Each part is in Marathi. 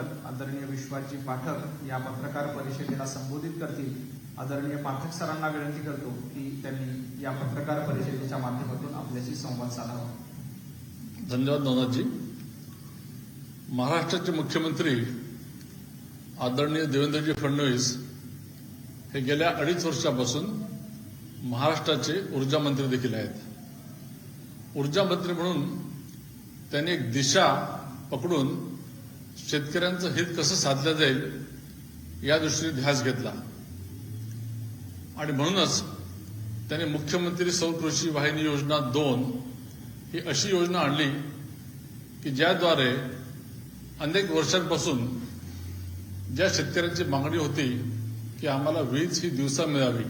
संचालक आदरणीय विश्वाजी पाठक या पत्रकार परिषदेला संबोधित करतील। आदरणीय पाठक सरांना विनंती करतो की त्यांनी या पत्रकार परिषदेच्या माध्यमातून आपल्याशी संवाद साधावा। धन्यवाद नवनाथजी। महाराष्ट्राचे मुख्यमंत्री आदरणीय देवेंद्रजी फडणवीस हे गेल्या 2.5 वर्षापासून महाराष्ट्राचे ऊर्जा मंत्री देखील आहेत। ऊर्जा मंत्री म्हणून त्यांनी एक दिशा पकडून शेतकऱ्यांचं हित कसं साधलं जाईल या दृष्टीने ध्यास घेतला आणि म्हणूनच त्यांनी मुख्यमंत्री सौर कृषी वाहिनी योजना 2 ही अशी योजना आणली की ज्याद्वारे अनेक वर्षांपासून ज्या शेतकऱ्यांची मागणी होती की आम्हाला वीज ही दिवसा मिळावी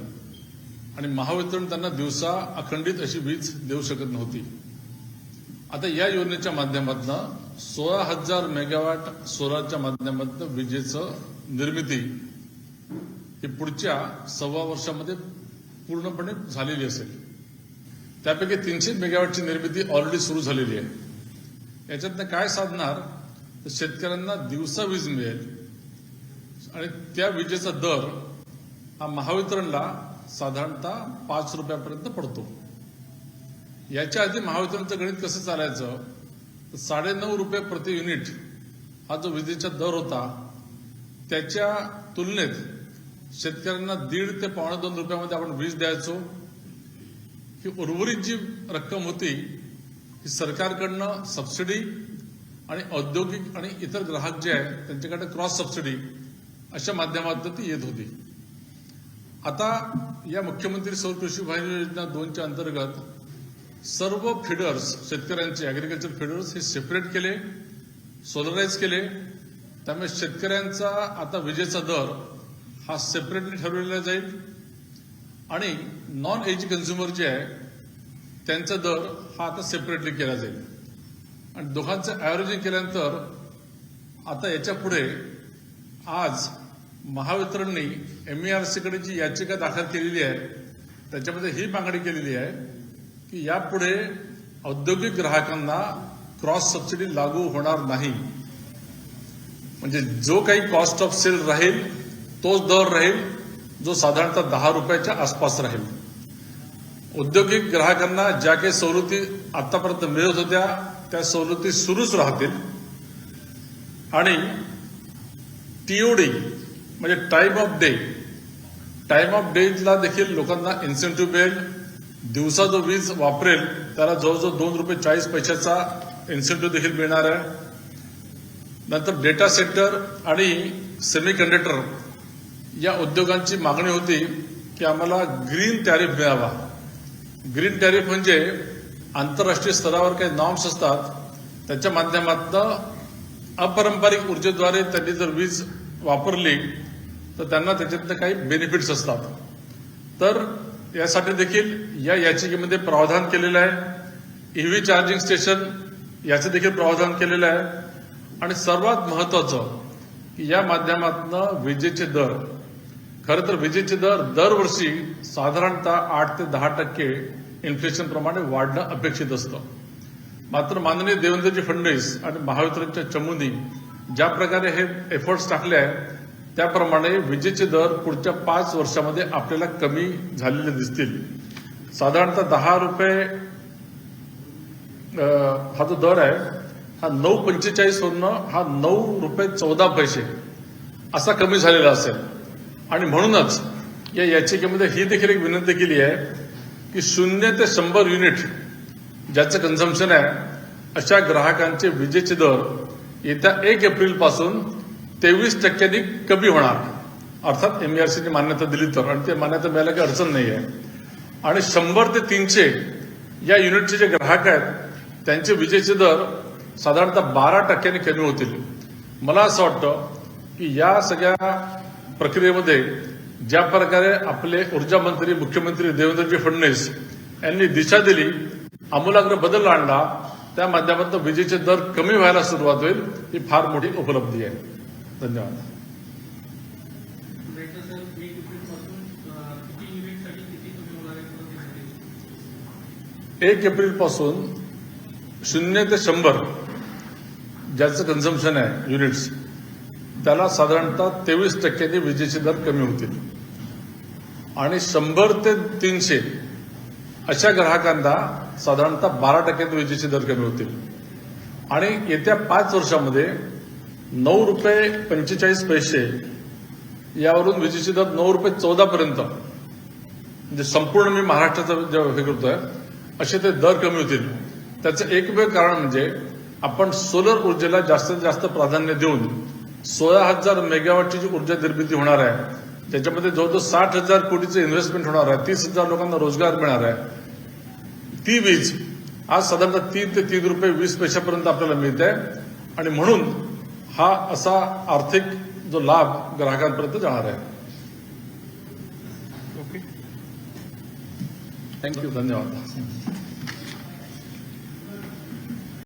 आणि महावितरण त्यांना दिवसा अखंडित अशी वीज देऊ शकत नव्हती, आता या योजनेच्या माध्यमातून 16,000 मेगावॅट सोलारच्या माध्यमातून विजेचं निर्मिती ही पुढच्या 1.25 वर्षामध्ये पूर्णपणे झालेली असेल। त्यापैकी 300 मेगावॅटची निर्मिती ऑलरेडी सुरू झालेली आहे। याच्यातनं काय साधणार तर शेतकऱ्यांना दिवसा वीज मिळेल आणि त्या विजेचा दर हा महावितरणला साधारणतः 5 रुपयापर्यंत पडतो। याच्या आधी महावितरणचं गणित कसं चालायचं तर 9.5 रुपये प्रति युनिट हा जो विजेचा दर होता त्याच्या तुलनेत शेतकऱ्यांना 1.5 ते 2.25 रुपयामध्ये आपण वीज द्यायचो। ही उर्वरित जी रक्कम होती ही सरकारकडनं सबसिडी आणि औद्योगिक आणि इतर ग्राहक जे आहे त्यांच्याकडे क्रॉस सबसिडी अशा माध्यमातून ती येत होती। आता या मुख्यमंत्री सौर कृषी वाहिनी योजना 2च्या अंतर्गत सर्व फीडर्स शेतकऱ्यांचे ऍग्रिकल्चर फीडर्स हे सेपरेट केले, सोलराइज केले। त्यामुळे शेतकऱ्यांचा आता विजेचा दर हा सेपरेटली ठरवलेला जाईल आणि नॉन एज कन्झ्युमर जे आहे त्यांचा दर हा आता सेपरेटली केला जाईल आणि दोघांचं ऍव्हरेजिंग केल्यानंतर आता याच्या पुढे आज महावितरणने MERC कडे जी याचिका दाखल केलेली आहे त्याच्यामध्ये ही मागणी केलेली आहे की यापुढे औद्योगिक ग्राहकांना क्रॉस सबसिडी लागू होणार नाही, म्हणजे जो काही कॉस्ट ऑफ सेल राहील तोच दर राहील जो साधारणतः 10 रुपयाच्या आसपास राहील। औद्योगिक ग्राहकांना ज्या काही सवलती आतापर्यंत मिळत होत्या त्या सवलती सुरूच राहतील आणि TOD म्हणजे टाइम ऑफ डेला देखील लोकांना इन्सेंटिव्ह मिळेल। दिवसा जो वीज वापरेल त्याला जवळजवळ 2 रुपये 40 पैशाचा इन्सेंटिव्ह देखील मिळणार आहे। नंतर डेटा सेंटर आणि सेमीकंडक्टर या उद्योगांची मागणी होती की आम्हाला ग्रीन टॅरिफ मिळावा। ग्रीन टॅरिफ म्हणजे आंतरराष्ट्रीय स्तरावर काही नॉर्म्स असतात त्याच्या माध्यमातून अपारंपरिक ऊर्जेद्वारे त्यांनी जर वीज वापरली तर त्यांना त्याच्यातनं काही बेनिफिट्स असतात। तर यासाठी देखील या याचिकेमध्ये प्रावधान केलेलं आहे। EV चार्जिंग स्टेशन याचं देखील प्रावधान केलेलं आहे आणि सर्वात महत्वाचं की या माध्यमातून विजेचे दर, खरं तर विजेचे दर दरवर्षी साधारणतः 8 ते 10% इन्फ्लेशन प्रमाणे वाढणं अपेक्षित असतं। मात्र माननीय देवेंद्रजी फडणवीस आणि महावितरणच्या चमूंनी ज्या प्रकारे हे एफर्ट्स टाकले आहेत त्याप्रमाणे विजेचे दर पुढच्या 5 वर्षामध्ये आपल्याला कमी झालेले दिसतील। साधारणतः 10 रुपये हा जो दर आहे हा 9.45 वरून हा 9 रुपये 14 पैसे असा कमी झालेला असेल आणि म्हणूनच या याचिकेमध्ये ही देखील एक विनंती केली आहे की 0 ते 100 युनिट ज्याचं कन्झम्पशन आहे अशा ग्राहकांचे विजेचे दर येत्या 1 एप्रिल पासून 23% कमी होणार, अर्थात MERCने मान्यता दिली तर, आणि ते मान्यता मिळायला काही अडचण नाही आहे। आणि 100 ते 300 या युनिटचे जे ग्राहक आहेत त्यांचे विजेचे दर साधारणतः 12% कमी होतील। मला असं वाटतं की या सगळ्या प्रक्रियेमध्ये ज्या प्रकारे आपले ऊर्जा मंत्री मुख्यमंत्री देवेंद्रजी फडणवीस यांनी दिशा दिली, आमूलाग्र बदल आणला, त्या माध्यमातून विजेचे दर कमी व्हायला सुरुवात होईल, ही फार मोठी उपलब्धी आहे। धन्यवाद। 1 एप्रिल पासून 0 ते 100 ज्याचं कन्झम्पशन आहे युनिट्स त्याला साधारणतः 23% विजेचे दर कमी होतील आणि 100 ते 300 अशा ग्राहकांना साधारणतः 12% विजेचे दर कमी होतील आणि येत्या 5 वर्षामध्ये ₹9.45 यावरून विजेचे दर ₹9.14 पर्यंत म्हणजे संपूर्ण मी महाराष्ट्राचं जे हे करतोय असे ते दर कमी होतील. त्याचं एकमेव कारण म्हणजे आपण सोलर ऊर्जेला जास्तीत जास्त प्राधान्य देऊन 16,000 मेगावॉटची जी ऊर्जा निर्मिती होणार आहे त्याच्यामध्ये जवळजवळ 60,000 कोटीचं इन्व्हेस्टमेंट होणार आहे, 30,000 लोकांना रोजगार मिळणार आहे. ती वीज आज साधारणतः ₹3 ते ₹3.20 पर्यंत आपल्याला मिळते आणि म्हणून हा असा आर्थिक जो लाभ ग्राहकांपर्यंत जाणार आहे. ओके, थँक्यू, धन्यवाद.